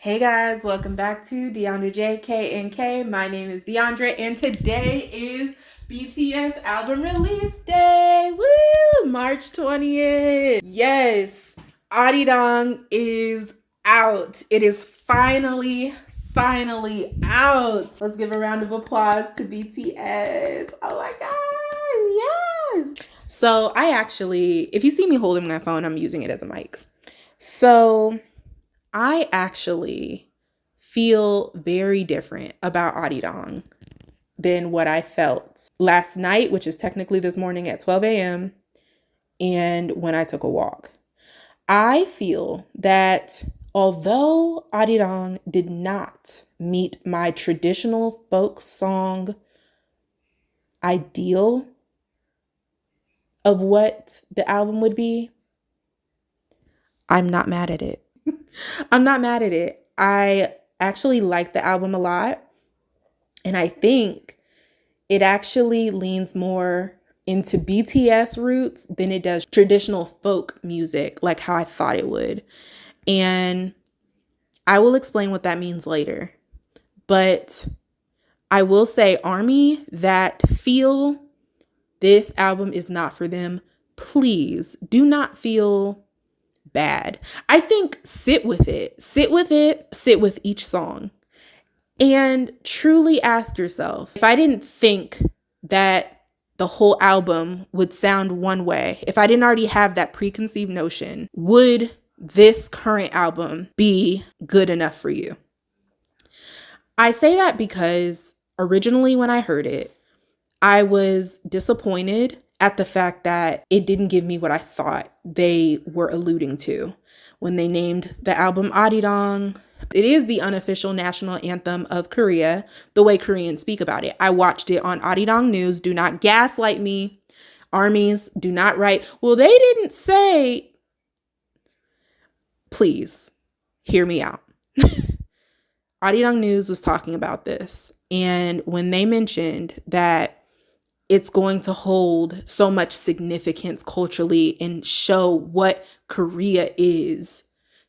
Hey guys, welcome back to Deandra J, K, and K. My name is Deandra, and today is BTS album release day. Woo! March 20th. Yes, Arirang is out. It is finally out. Let's give a round of applause to BTS. Oh my god, yes. So I actually, if you see me holding my phone, I'm using it as a mic. So I actually feel very different about Arirang than what I felt last night, which is technically this morning at 12 a.m., and when I took a walk. I feel that although Arirang did not meet my traditional folk song ideal of what the album would be, I'm not mad at it. I'm not mad at it. I actually like the album a lot. And I think it actually leans more into BTS roots than it does traditional folk music, like how I thought it would. And I will explain what that means later. But I will say, ARMY that feel this album is not for them, please do not feel bad. I think sit with it, sit with each song, and truly ask yourself, if I didn't think that the whole album would sound one way, if I didn't already have that preconceived notion, would this current album be good enough for you? I say that because originally when I heard it, I was disappointed at the fact that it didn't give me what I thought they were alluding to when they named the album Arirang. It is the unofficial national anthem of Korea, the way Koreans speak about it. I watched it on Arirang News. Do not gaslight me. Armies, do not write, well, they didn't say. Please, hear me out. Arirang News was talking about this. And when they mentioned that it's going to hold so much significance culturally and show what Korea is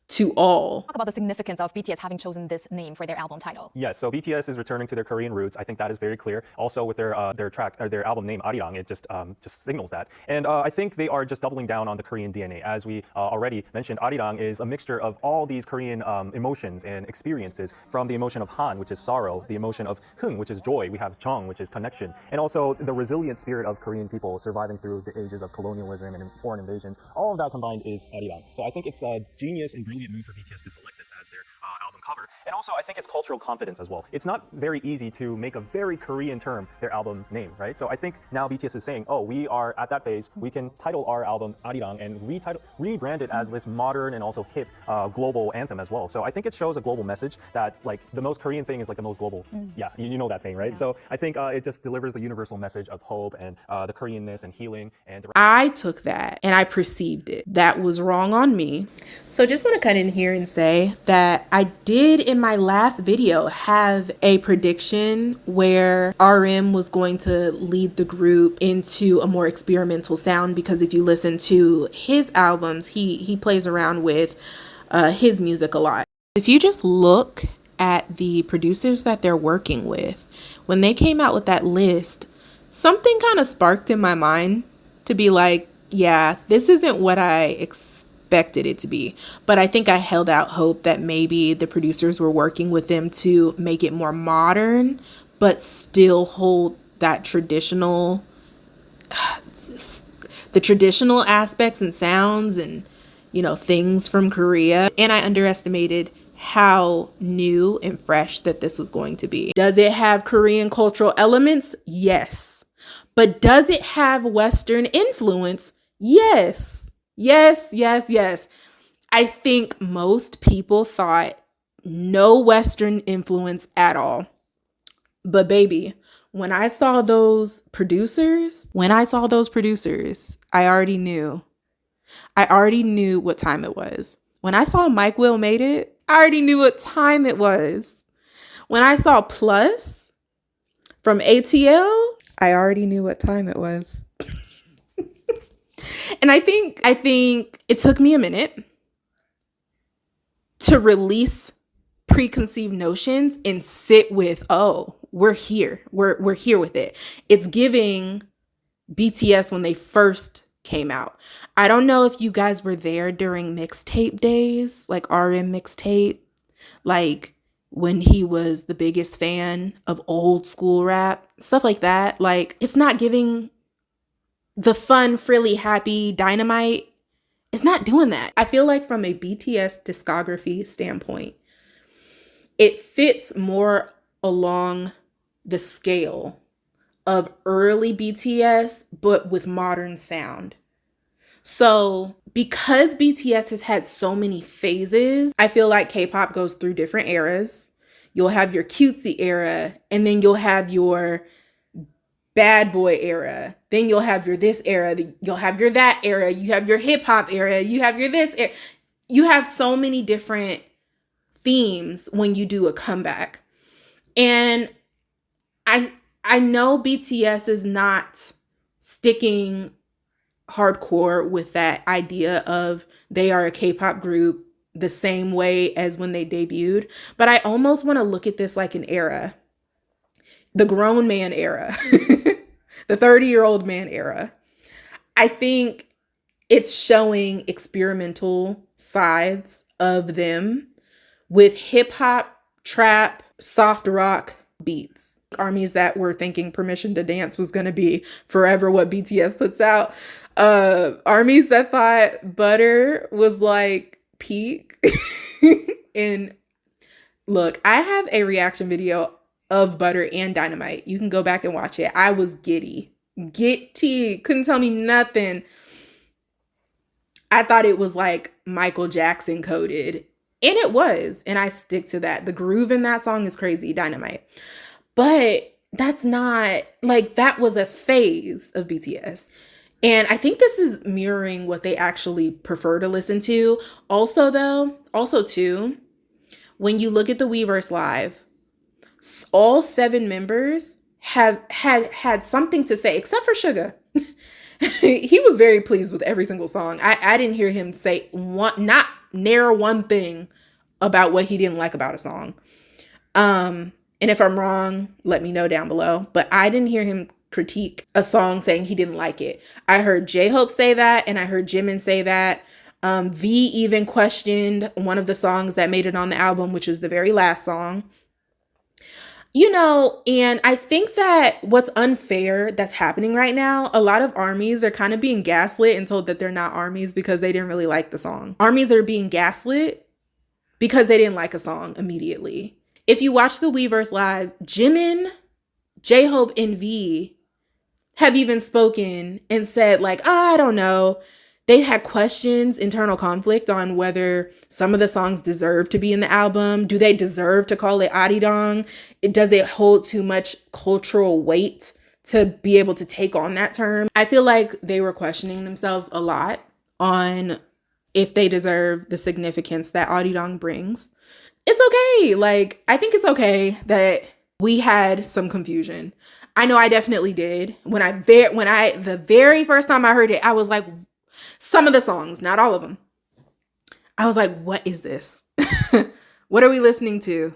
to all. Talk about the significance of BTS having chosen this name for their album title. Yes, so BTS is returning to their Korean roots. I think that is very clear. Also, with their album name Arirang, it just signals that. And I think they are just doubling down on the Korean DNA. As we already mentioned, Arirang is a mixture of all these Korean emotions and experiences, from the emotion of Han, which is sorrow, the emotion of Hung, which is joy. We have Jung, which is connection, and also the resilient spirit of Korean people surviving through the ages of colonialism and foreign invasions. All of that combined is Arirang. So I think it's a genius and brilliant move for BTS to select this as their album cover. And also, I think it's cultural confidence as well. It's not very easy to make a very Korean term their album name, right? So I think now BTS is saying, oh, we are at that phase. We can title our album Arirang and rebrand it as this modern and also hip global anthem as well. So I think it shows a global message that, like, the most Korean thing is like the most global. Yeah, you know that saying, right? Yeah. So I think it just delivers the universal message of hope and the Koreanness and healing. And I took that and I perceived it. That was wrong on me. So just want to cut in here and say that I did in my last video have a prediction where RM was going to lead the group into a more experimental sound, because if you listen to his albums, he plays around with his music a lot. If you just look at the producers that they're working with, when they came out with that list, something kind of sparked in my mind to be like, yeah, this isn't what I expected it to be. But I think I held out hope that maybe the producers were working with them to make it more modern, but still hold that traditional, the traditional aspects and sounds and, you know, things from Korea. And I underestimated how new and fresh that this was going to be. Does it have Korean cultural elements? Yes. But does it have Western influence? Yes. Yes. I think most people thought no Western influence at all. But baby, when I saw those producers, I already knew. I already knew what time it was. When I saw Mike Will Made It, I already knew what time it was. When I saw Plus from ATL, I already knew what time it was. And I think it took me a minute to release preconceived notions and sit with, oh, we're here. We're here with it. It's giving BTS when they first came out. I don't know if you guys were there during mixtape days, like RM mixtape, like when he was the biggest fan of old school rap, stuff like that. Like, it's not giving the fun, frilly, happy Dynamite. It's not doing that. I feel like from a BTS discography standpoint, it fits more along the scale of early BTS, but with modern sound. So because BTS has had so many phases, I feel like K-pop goes through different eras. You'll have your cutesy era, and then you'll have your bad boy era. Then you'll have your this era. You'll have your that era. You have your hip hop era. You have your this era. You have so many different themes when you do a comeback. And I know BTS is not sticking hardcore with that idea of they are a K-pop group the same way as when they debuted, but I almost want to look at this like an era. The grown man era, the 30-year-old man era. I think it's showing experimental sides of them with hip hop, trap, soft rock beats. Armies that were thinking Permission to Dance was going to be forever what BTS puts out. Armies that thought Butter was like peak. And look, I have a reaction video of Butter and Dynamite. You can go back and watch it. I was giddy. Couldn't tell me nothing. I thought it was like Michael Jackson coded. And it was. And I stick to that. The groove in that song is crazy, Dynamite. But that's not, like, that was a phase of BTS. And I think this is mirroring what they actually prefer to listen to. Also, too, when you look at the Weverse Live, all 7 members have had something to say, except for Suga. He was very pleased with every single song. I didn't hear him say not narrow one thing about what he didn't like about a song. And if I'm wrong, let me know down below. But I didn't hear him critique a song saying he didn't like it. I heard J-Hope say that, and I heard Jimin say that. V even questioned one of the songs that made it on the album, which is the very last song. You know, and I think that what's unfair that's happening right now, a lot of armies are kind of being gaslit and told that they're not armies because they didn't really like the song. Armies are being gaslit because they didn't like a song immediately. If you watch the Weverse Live, Jimin, J-Hope, and V have even spoken and said, like, I don't know. They had questions, internal conflict on whether some of the songs deserve to be in the album. Do they deserve to call it Arirang? Does it hold too much cultural weight to be able to take on that term? I feel like they were questioning themselves a lot on if they deserve the significance that Arirang brings. It's okay. Like, I think it's okay that we had some confusion. I know I definitely did. The very first time I heard it, I was like, some of the songs, not all of them, I was like, what is this? What are we listening to?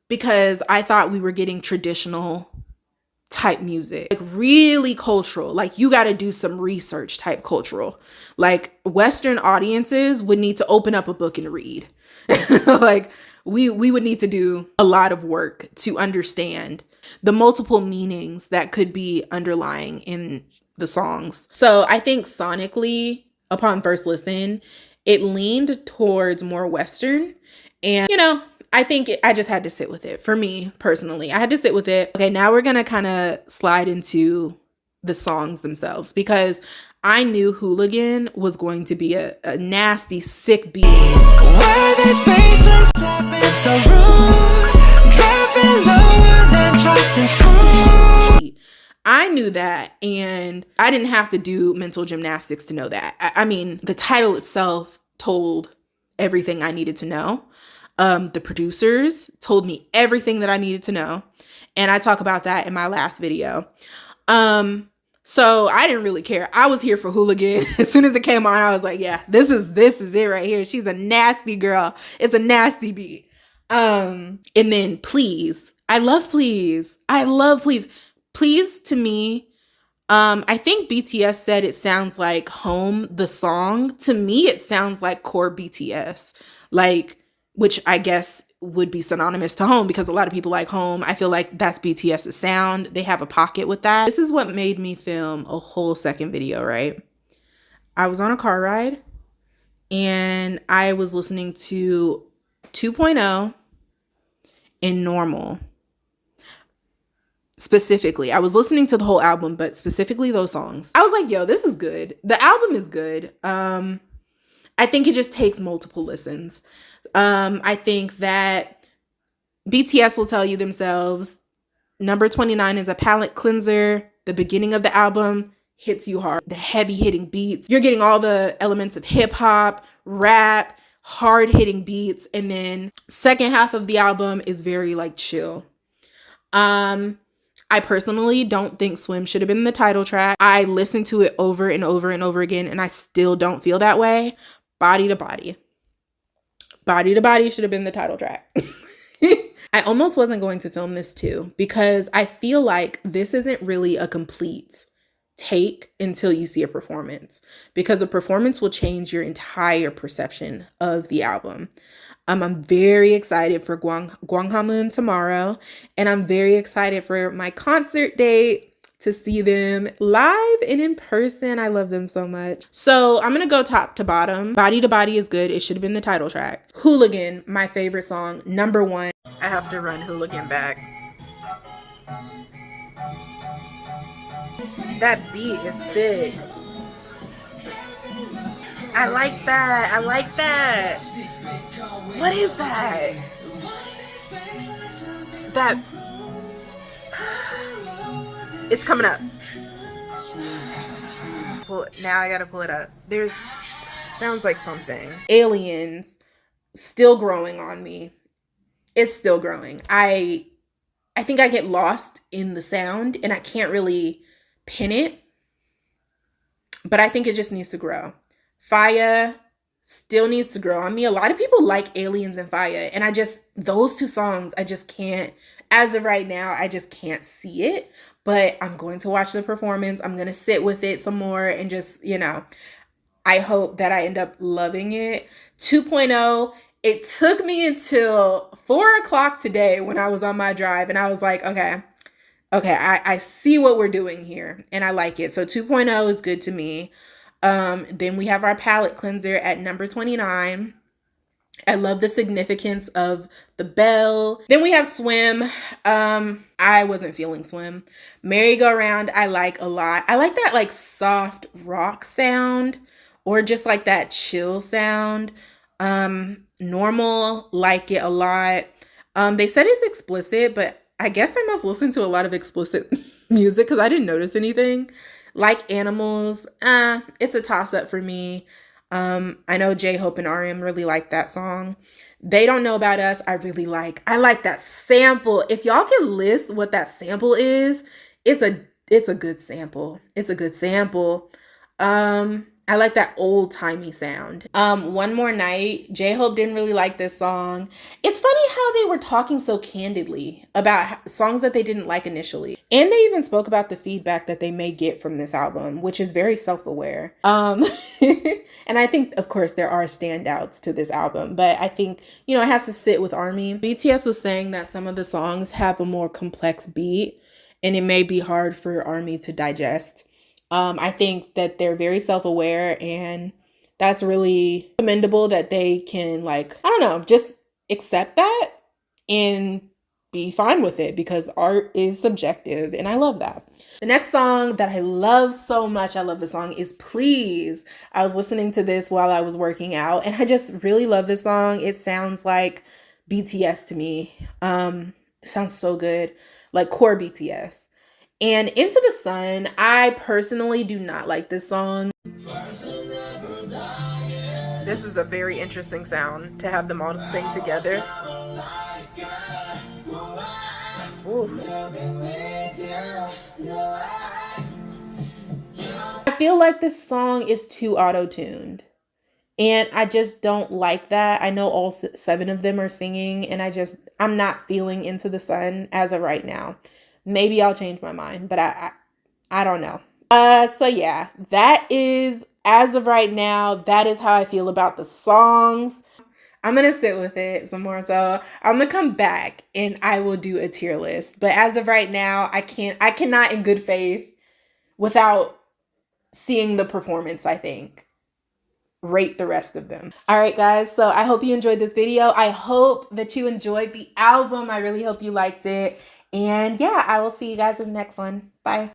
Because I thought we were getting traditional type music, like really cultural, like you got to do some research type cultural, like Western audiences would need to open up a book and read. Like we would need to do a lot of work to understand the multiple meanings that could be underlying in the songs. So I think sonically, upon first listen, it leaned towards more Western. And, you know, I think I just had to sit with it. For me, personally, I had to sit with it. Okay, now we're going to kind of slide into the songs themselves because I knew Hooligan was going to be a nasty, sick beat. Where this baseline slap is so rude, dropping lower than dropping screw. I knew that, and I didn't have to do mental gymnastics to know that. I mean, the title itself told everything I needed to know. The producers told me everything that I needed to know, and I talk about that in my last video. So I didn't really care. I was here for Hooligan. As soon as it came on, I was like, yeah, this is it right here. She's a nasty girl. It's a nasty beat. And then Please. I love Please. I love Please. Please to me, I think BTS said it sounds like Home, the song. To me, it sounds like core BTS. Like, which I guess would be synonymous to Home because a lot of people like Home. I feel like that's BTS's sound. They have a pocket with that. This is what made me film a whole second video, right? I was on a car ride and I was listening to 2.0 and Normal. Specifically, I was listening to the whole album, but specifically those songs. I was like, yo, this is good. The album is good. I think it just takes multiple listens. I think that BTS will tell you themselves, number 29 is a palate cleanser. The beginning of the album hits you hard. The heavy hitting beats. You're getting all the elements of hip hop, rap, hard hitting beats. And then second half of the album is very like chill. I personally don't think Swim should have been the title track. I listened to it over and over and over again, and I still don't feel that way. Body to Body. Body to Body should have been the title track. I almost wasn't going to film this too, because I feel like this isn't really a complete take until you see a performance, because a performance will change your entire perception of the album. I'm very excited for Gwanghamun tomorrow, and I'm very excited for my concert date to see them live and in person. I love them so much. So I'm gonna go top to bottom. Body to Body is good. It should have been the title track. Hooligan, my favorite song, number 1. I have to run Hooligan back. That beat is sick. I like that. I like that. What is that? That. It's coming up. Now I gotta pull it up. Sounds like something. Aliens, still growing on me. It's still growing. I think I get lost in the sound and I can't really pin it. But I think it just needs to grow. Fire still needs to grow on me. A lot of people like Aliens and Fire, and those two songs, I just can't, as of right now, I just can't see it. But I'm going to watch the performance. I'm going to sit with it some more and just, I hope that I end up loving it. 2.0, it took me until 4 o'clock today when I was on my drive, and I was like, okay, I see what we're doing here, and I like it. So 2.0 is good to me. Then we have our palette cleanser at number 29. I love the significance of the bell. Then we have Swim. I wasn't feeling Swim. Merry-Go-Round, I like a lot. I like that like soft rock sound or just like that chill sound. Normal, like it a lot. They said it's explicit, but I guess I must listen to a lot of explicit music because I didn't notice anything. Like Animals, it's a toss-up for me. I know J-Hope and RM really like that song. They Don't Know About Us, I like that sample. If y'all can list what that sample is, it's a good sample. It's a good sample. I like that old-timey sound. One More Night, J-Hope didn't really like this song. It's funny how they were talking so candidly about songs that they didn't like initially. And they even spoke about the feedback that they may get from this album, which is very self-aware. And I think, of course, there are standouts to this album, but I think, it has to sit with ARMY. BTS was saying that some of the songs have a more complex beat, and it may be hard for ARMY to digest. I think that they're very self-aware, and that's really commendable that they can just accept that and be fine with it, because art is subjective, and I love that. The next song that I love so much, I love the song, is Please. I was listening to this while I was working out, and I just really love this song. It sounds like BTS to me. It sounds so good, like core BTS. And Into the Sun, I personally do not like this song. This is a very interesting sound to have them all sing together. Ooh. feel like this song is too auto-tuned. And I just don't like that. I know all 7 of them are singing, and I'm not feeling Into the Sun as of right now. Maybe I'll change my mind, but I don't know. So yeah, that is, as of right now, that is how I feel about the songs. I'm going to sit with it some more. So I'm going to come back and I will do a tier list. But as of right now, I cannot in good faith, without seeing the performance, I think, rate the rest of them. All right, guys. So I hope you enjoyed this video. I hope that you enjoyed the album. I really hope you liked it. And yeah, I will see you guys in the next one. Bye.